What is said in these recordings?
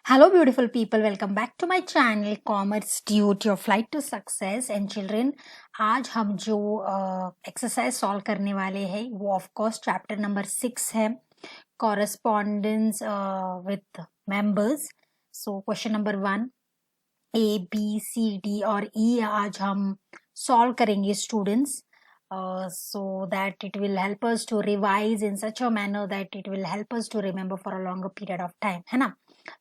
Hello beautiful people, welcome back to my channel Commerce Dude, your flight to success. And children, आज हम जो exercise solve करने वाले हैं वो ऑफ कोर्स चैप्टर नंबर 6 है, correspondence with members. So question number 1, A B C D और E आज हम सॉल्व करेंगे students, so that it will help us to revise in such a manner that it will help us to remember for a longer period of time, है ना.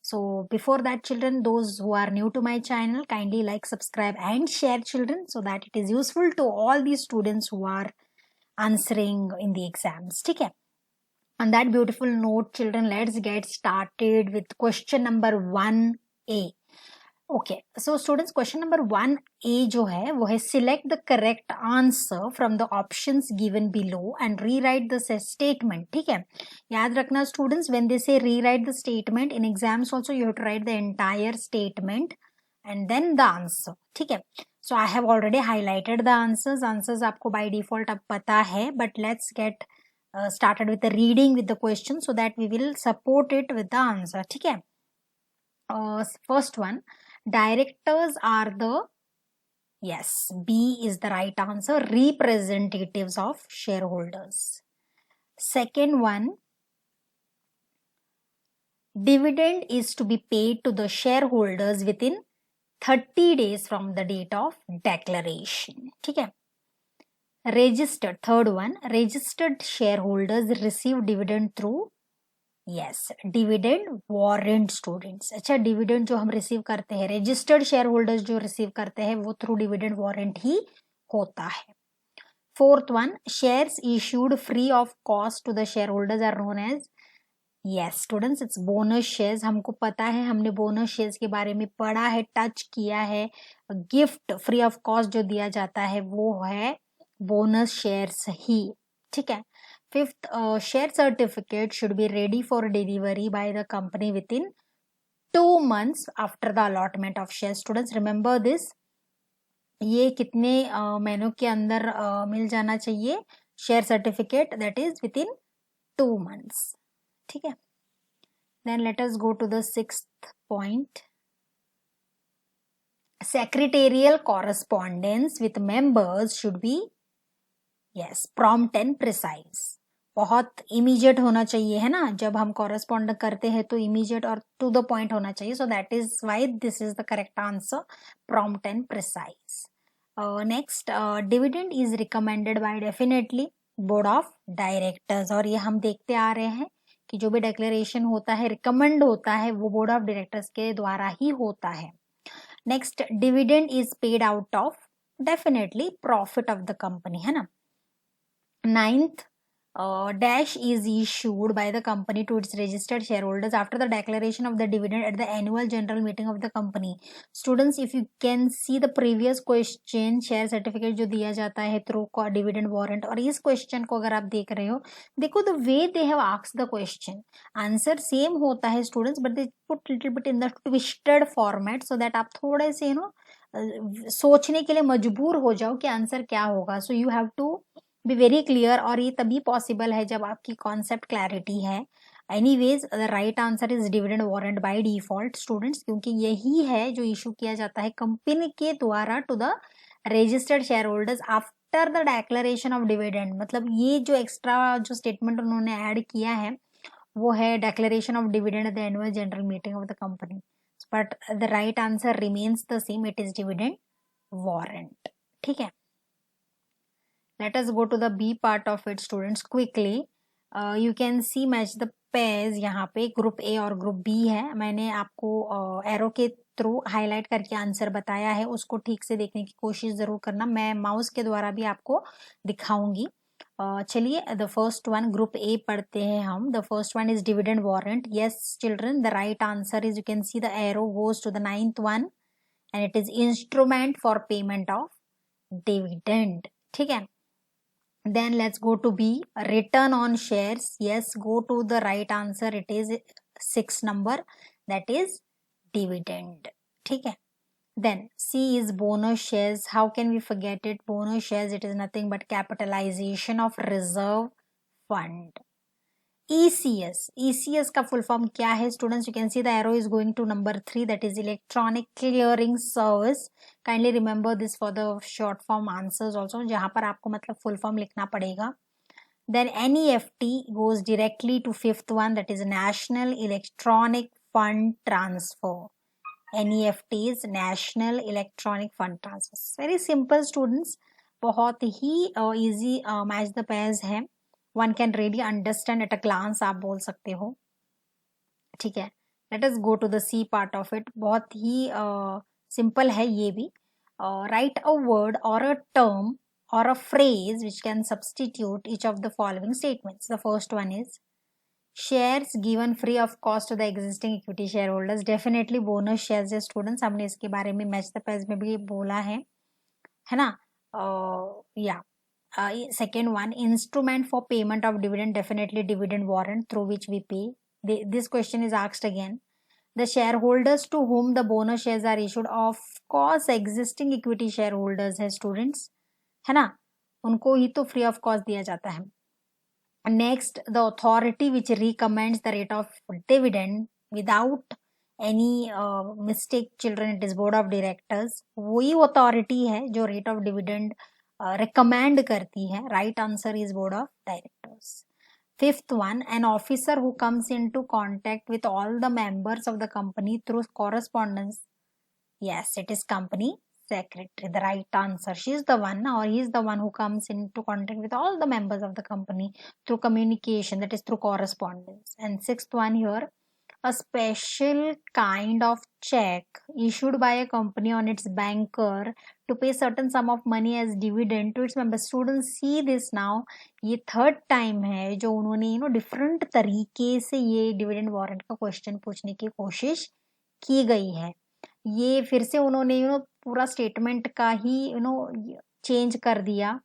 So before that children, those who are new to my channel, kindly like, subscribe and share children, so that it is useful to all these students who are answering in the exams. ठीक है. On that beautiful note children, let's get started with question number 1A. Okay so students, question number 1A जो है वो है select the correct answer from the options given below and rewrite the statement. ठीक है, याद रखना students, when they say rewrite the statement in exams also you have to write the entire statement and then the answer. ठीक है, so I have already highlighted the answers आपको by default अब पता है, but let's gate started with the reading with the question so that we will support it with the answer. ठीक है, first one, directors are the, yes, B is the right answer, representatives of shareholders. Second one, dividend is to be paid to the shareholders within 30 days from the date of declaration. ठीक है, registered, third one, registered shareholders receive dividend through, yes, dividend warrant students. अच्छा, dividend जो हम receive करते हैं, registered share holders जो receive करते हैं वो थ्रू डिविडेंड वारंट ही होता है. Fourth one, shares issued free of cost to the share holders are known as, yes students, it's bonus shares. हमको पता है, हमने बोनस शेयर्स के बारे में पढ़ा है, टच किया है. गिफ्ट फ्री ऑफ कॉस्ट जो दिया जाता है वो है बोनस शेयर्स ही. ठीक है. Fifth, share certificate should be ready for delivery by the company within 2 months after the allotment of shares. Students, remember this. ये कितने महीनों के अंदर मिल जाना चाहिए share certificate? That is with in 2 months. ठीक है. Then let us go to the 6th point. Secretarial correspondence with members should be, yes, prompt and precise. बहुत इमीडिएट होना चाहिए, है ना. जब हम कॉरेस्पॉन्ड करते हैं तो इमीडिएट और टू द पॉइंट होना चाहिए. So that is why this is the correct answer, prompt and precise. Next, dividend is recommended by definitely board of directors. और ये हम देखते आ रहे हैं कि जो भी डिक्लेरेशन होता है, रिकमेंड होता है, वो बोर्ड ऑफ डायरेक्टर्स के द्वारा ही होता है. Next, dividend is paid out of definitely profit of the company, है ना. Ninth, dash is issued by the company to its registered shareholders after the declaration of the dividend at the annual general meeting of the company. Students, if you can see the previous question, share certificate जो दिया जाता है through dividend warrant, और इस question को अगर आप देख रहे हो, देखो the way they have asked the question, answer same होता है students, but they put little bit in the twisted format so that आप थोड़े से सोचने के लिए मजबूर हो जाओ कि आंसर क्या होगा. So you have to be very clear, और ये तभी पॉसिबल है जब आपकी कॉन्सेप्ट क्लैरिटी है. Anyways the right answer is dividend warrant by default students, क्योंकि यही है जो इशू किया जाता है कंपनी के द्वारा to the registered share holders after the declaration of dividend. मतलब ये जो एक्स्ट्रा जो स्टेटमेंट उन्होंने ऐड किया है वो है declaration of dividend at the annual general meeting of the company. But the right answer remains the same, it is dividend warrant. ठीक है. Let us go to the B part of it students quickly. You can see match the pairs. यहाँ पे group A और group B है. मैंने आपको arrow के through highlight करके आंसर बताया है, उसको ठीक से देखने की कोशिश जरूर करना. मैं माउस के द्वारा भी आपको दिखाऊंगी. चलिए, the first one group A पढ़ते हैं हम. The first one is dividend warrant. Yes children, the right answer is, you can see the arrow goes to the 9th one and it is instrument for payment of dividend. ठीक है. Then let's go to B, return on shares. Yes, go to the right answer, it is 6 number, that is dividend. ठीक है. Then C is bonus shares. How can we forget it? Bonus shares, it is nothing but capitalization of reserve fund. ECS का full form क्या है students? You can see the arrow is going to number 3, that is electronic clearing service. Kindly remember this for the short form answers also, जहां पर आपको मतलब full form लिखना पड़ेगा. Then NEFT goes directly to fifth one, that is National Electronic Fund Transfer. NEFT is National Electronic Fund Transfer. Very simple students, बहुत ही easy match the pairs है. One can really understand at a glance, आप बोल सकते हो. ठीक है, let us go to the C part of it. बहुत ही simple है ये भी. Write a word or a term or a phrase which can substitute each of the following statements. The first one is shares given free of cost to the existing equity shareholders. Definitely bonus shares है students, हमने इसके बारे में match the page में भी बोला है ना? या second one, instrument for payment of dividend. Definitely dividend warrant through which we pay. This question is asked again. The shareholders to whom the bonus shares are issued, of course existing equity shareholders है students, है ना? उनको ही तो free of cost दिया जाता है. Next, the authority which recommends the rate of dividend without any mistake children, it is board of directors. वही authority है जो रेट ऑफ डिविडेंड रिकमेंड करती है. Right answer is board of directors. Fifth one, an officer who comes into contact with all the members of the company through correspondence. Yes, it is company secretary. The right answer. She is the one, or he is the one who comes into contact with all the members of the company through communication, that is through correspondence. And sixth one here, a special kind of check issued by a company on its banker to pay certain sum of money as dividend to its members. Students, see this now. ये third time है जो उन्होंने different तरीके से ये dividend warrant का question पूछने की कोशिश की गई है. ये फिर से उन्होंने पूरा स्टेटमेंट का ही चेंज कर दिया.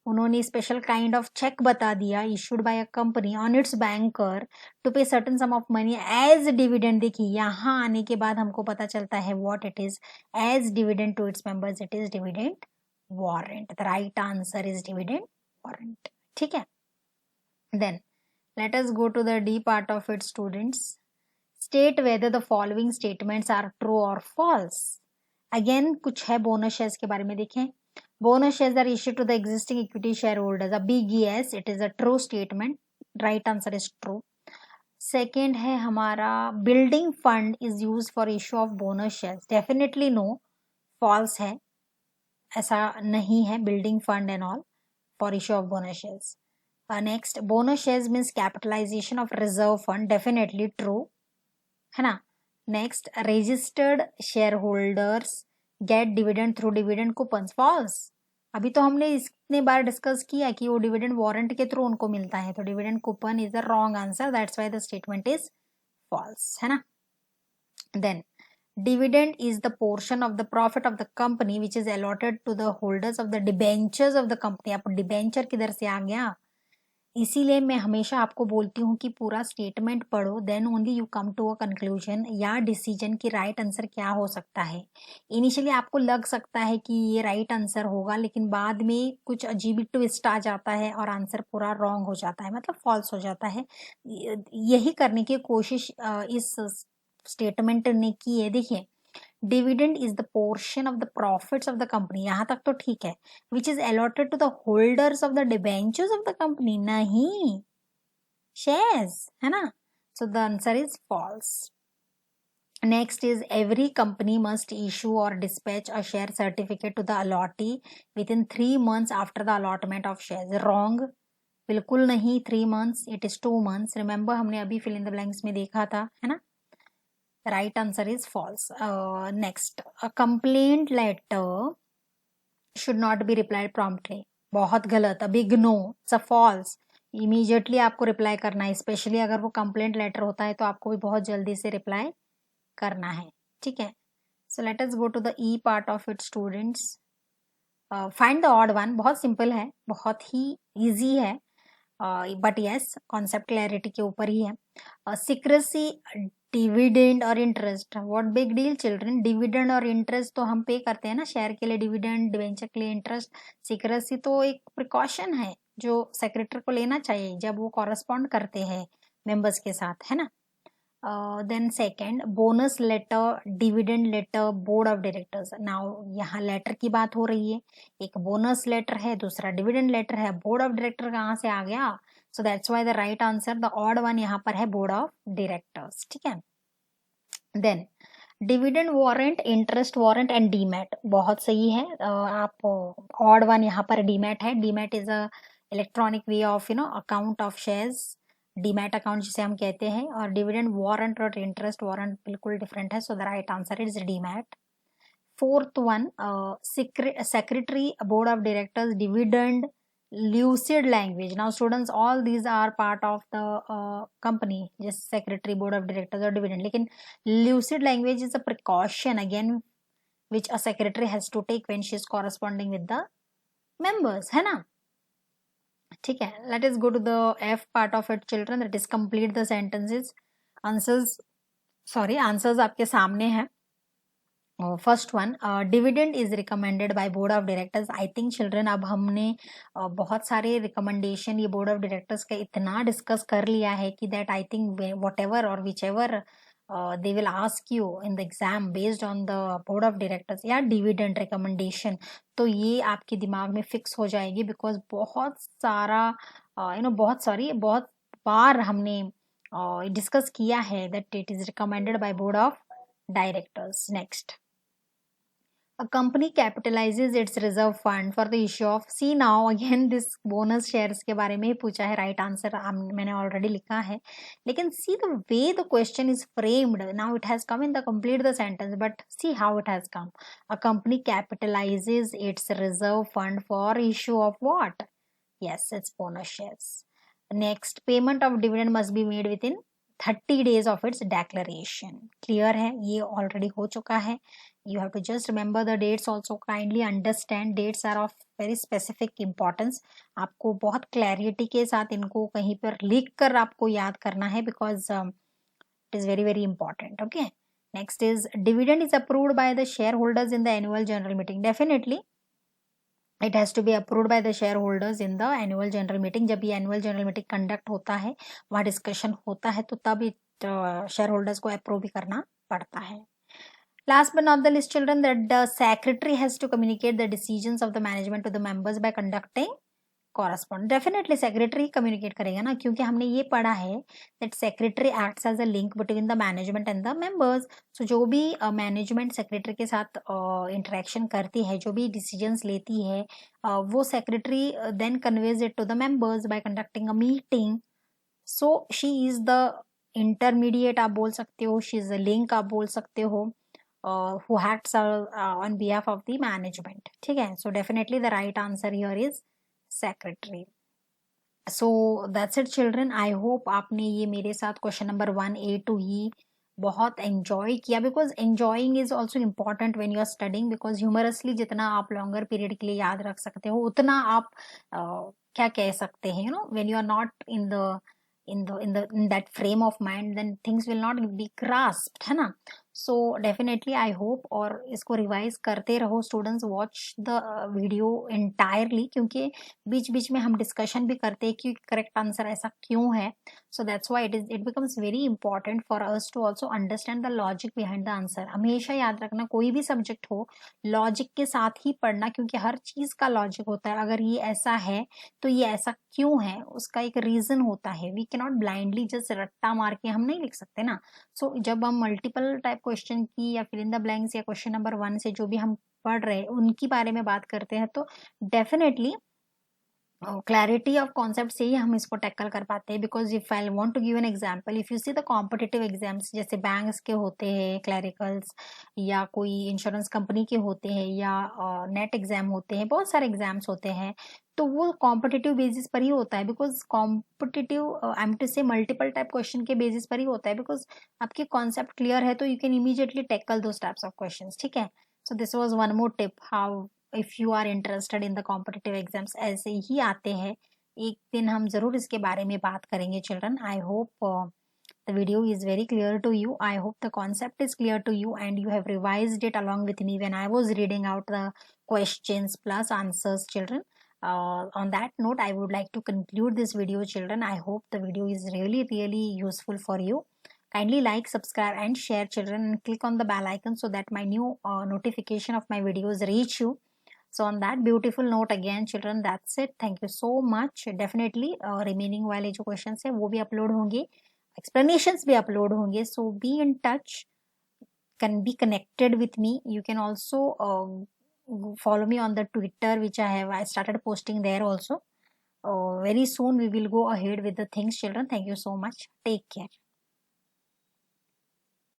उन्होंने स्पेशल काइंड ऑफ चेक बता दिया, issued by a company on its banker to pay certain sum of money as dividend. देखिए यहाँ आने के बाद हमको पता चलता है what it is. As dividend to its members, it is dividend warrant. The right answer is dividend warrant. ठीक है, then let us go to the D part of it students. State whether the following statements are true और false. Again कुछ है bonus shares के बारे में. देखें, bonus shares are issued to the existing equity shareholders. A big yes, it is a true statement. Right answer is true. Second है हमारा, building fund is used for issue of bonus shares. Definitely no, false है, ऐसा नहीं है. building fund and all for issue of bonus shares. Next, bonus shares means capitalization of reserve fund. Definitely true, है ना? Next, registered shareholders get dividend through dividend coupons. False. अभी तो हमने इतने बार डिस्कस किया कि वो डिविडेंड वारंट के थ्रू उनको मिलता है, तो dividend coupon is the wrong answer. That's why the statement is false, है ना? Then dividend is the portion of the profit of the company which is allotted to the holders of the debentures of the company. आप debenture किधर से आ गया? इसीलिए मैं हमेशा आपको बोलती हूँ कि पूरा स्टेटमेंट पढ़ो, then only you come to a conclusion या डिसीजन की राइट आंसर क्या हो सकता है. इनिशियली आपको लग सकता है कि ये राइट आंसर होगा, लेकिन बाद में कुछ अजीब ट्विस्ट आ जाता है और आंसर पूरा रॉन्ग हो जाता है, मतलब फॉल्स हो जाता है. यही करने की कोशिश इस स्टेटमेंट ने की है. देखिए, dividend is the portion of the profits of the company, यहां तक तो ठीक है. Which is allotted to the holders of the debentures of the company, नहीं, शेयर्स, है ना? So the answer is false. Next is every company must issue और dispatch a share certificate to the allottee within 3 months after the allotment of shares. Wrong, बिल्कुल नहीं. 3 months, it is 2 months. Remember हमने अभी fill in the blanks में देखा था, है ना? Right answer is false. Next, a complaint letter should not be replied promptly. बहुत गलत. A big no. It's a false. Immediately आपको reply करना है, स्पेशली अगर वो complaint letter होता है तो आपको भी बहुत जल्दी से reply करना है. ठीक है, so let us go to the E part of it students. Find the odd one. बहुत simple है, बहुत ही easy है, बट यस कॉन्सेप्ट क्लैरिटी के ऊपर ही है. सिक्रेसी, डिविडेंड और interest. What big deal children? Dividend और इंटरेस्ट तो हम पे करते हैं ना, शेयर के लिए डिविडेंड, डिवेंचर के लिए इंटरेस्ट. सिक्रेसी तो एक प्रिकॉशन है, जो सेक्रेटरी को लेना चाहिए जब वो कॉरेस्पॉन्ड करते हैं मेंबर्स के साथ, है ना। Then second, bonus letter, dividend letter, board of directors. Now यहाँ लेटर की बात हो रही है, एक बोनस लेटर है, दूसरा डिविडेंड लेटर है, बोर्ड ऑफ डायरेक्टर कहाँ से आ गया? So that's why the right answer, the odd one यहाँ पर है बोर्ड ऑफ डायरेक्टर्स, ठीक है। Then dividend warrant, interest warrant and demat, बहुत सही है। आप ऑड वन यहाँ पर डीमैट है। Demat is a electronic way of account of shares, demat account जिसे हम कहते हैं। और डिविडेंड वारंट और इंटरेस्ट वारंट बिल्कुल डिफरेंट है, so the right answer is demat. Fourth one, secretary, board of directors, dividend, lucid language. Now students, all these are part of the company, just secretary, board of directors or dividend. लेकिन lucid language is a precaution again which a secretary has to take when she is corresponding with the members, है ना। ठीक है, let us go to the F part of it children, that is complete the sentences. Answers आपके सामने है। First one, dividend is recommended by board of directors. I think children अब हमने बहुत सारे रिकमेंडेशन ये बोर्ड ऑफ डायरेक्टर्स का इतना डिस्कस कर लिया है कि that I think whatever और whichever they will ask you in the exam based on the board of directors या डिविडेंड रिकमेंडेशन, तो ये आपके दिमाग में फिक्स हो जाएगी। बिकॉज बहुत सारा बहुत बार हमने डिस्कस किया है that it is recommended by board of directors. Next, a company capitalizes its reserve fund for the issue of, see now again this bonus shares के बारे में ही पूछा है। राइट आंसर मैंने ऑलरेडी लिखा है, लेकिन see the way the question is framed, now it has come in the complete the sentence, but see how it has come. A company capitalizes its reserve fund for issue of what? Yes, it's bonus shares. Next, payment of dividend must be made within 30 days of its declaration. Clear है, ये already हो चुका है। You have to just remember the dates also. Kindly understand dates are of very specific importance. आपको बहुत clarity के साथ इनको कहीं पर लिख कर आपको याद करना है, because it is very very important. Okay. Next is dividend is approved by the shareholders in the annual general meeting. Definitely it has to be approved by the shareholders in the annual general meeting. जब ये annual general meeting conduct होता है, वहाँ discussion होता है, तो तब shareholders को approve भी करना पड़ता है। Last but not the least children, that the secretary has to communicate the decisions of the management to the members by conducting correspondence. Definitely secretary communicate करेगा ना, क्योंकि हमने ये पढ़ा है that secretary acts as a link between the management and the members. So जो भी management secretary के साथ interaction करती है, जो भी decisions लेती है, वो secretary then conveys it to the members by conducting a meeting. So she is the intermediate आप बोल सकते हो, she is the link आप बोल सकते हो, who acts on behalf of the management. ठीक है, so definitely the right answer here is secretary. So that's it children. I hope आपने ये मेरे साथ question number 1A to E बहुत एंजॉय किया, because enjoying is also important when you are studying, because humorously जितना आप longer period के लिए याद रख सकते हो, उतना आप क्या कह सकते हैं, when you are not in that frame of mind, then things will not be grasped, है ना। सो डेफिनेटली आई होप, और इसको रिवाइज करते रहो students, watch the video entirely, क्योंकि बीच बीच में हम डिस्कशन भी करते हैं कि करेक्ट आंसर ऐसा क्यों है। So that's why it becomes very important for us to also understand the logic behind the answer. हमेशा याद रखना, कोई भी सब्जेक्ट हो, लॉजिक के साथ ही पढ़ना, क्योंकि हर चीज का लॉजिक होता है। अगर ये ऐसा है तो ये ऐसा क्यों है, उसका एक रीजन होता है। We can not blindly just रट्टा मार के हम नहीं लिख सकते ना। सो जब हम मल्टीपल टाइप क्वेश्चन की या फिल इन द ब्लैंक्स या क्वेश्चन नंबर 1 से जो भी हम पढ़ रहे हैं उनकी बारे में बात करते हैं, तो डेफिनेटली क्लैरिटी ऑफ कॉन्सेप्ट से ही हम इसको टैकल कर पाते हैं। Because if I want to give an example, if you see the competitive exams, जैसे बैंक्स के होते हैं क्लैरिकल्स, या कोई इंश्योरेंस कंपनी के होते हैं, या नेट एग्जाम होते हैं, बहुत सारे एग्जाम्स होते हैं, तो वो कॉम्पिटिटिव बेसिस पर ही होता है। Because competitive I am to से मल्टीपल टाइप क्वेश्चन के बेसिस पर ही होता है, बिकॉज आपके कॉन्सेप्ट क्लियर है तो you can immediately tackle those types of questions. ठीक है, so this was one more tip, how if you are interested in the competitive exams, ऐसे ही आते हैं, एक दिन हम जरूर इसके बारे में बात करेंगे children. I hope the video is very clear to you. I hope the concept is clear to you and you have revised it along with me when I was reading out the questions plus answers children. On that note, I would like to conclude this video, children. I hope the video is really useful for you. Kindly like, subscribe and share, children, and click on the bell icon so that my new notification of my videos reach you. So on that beautiful note again, children, that's it. Thank you so much. Definitely remaining वाले जो questions है वो भी upload होंगे, explanations भी upload होंगे. So be in touch, can be connected with me. You can also follow me on the Twitter, which I started posting there also. Very soon we will go ahead with the things, children. Thank you so much. Take care.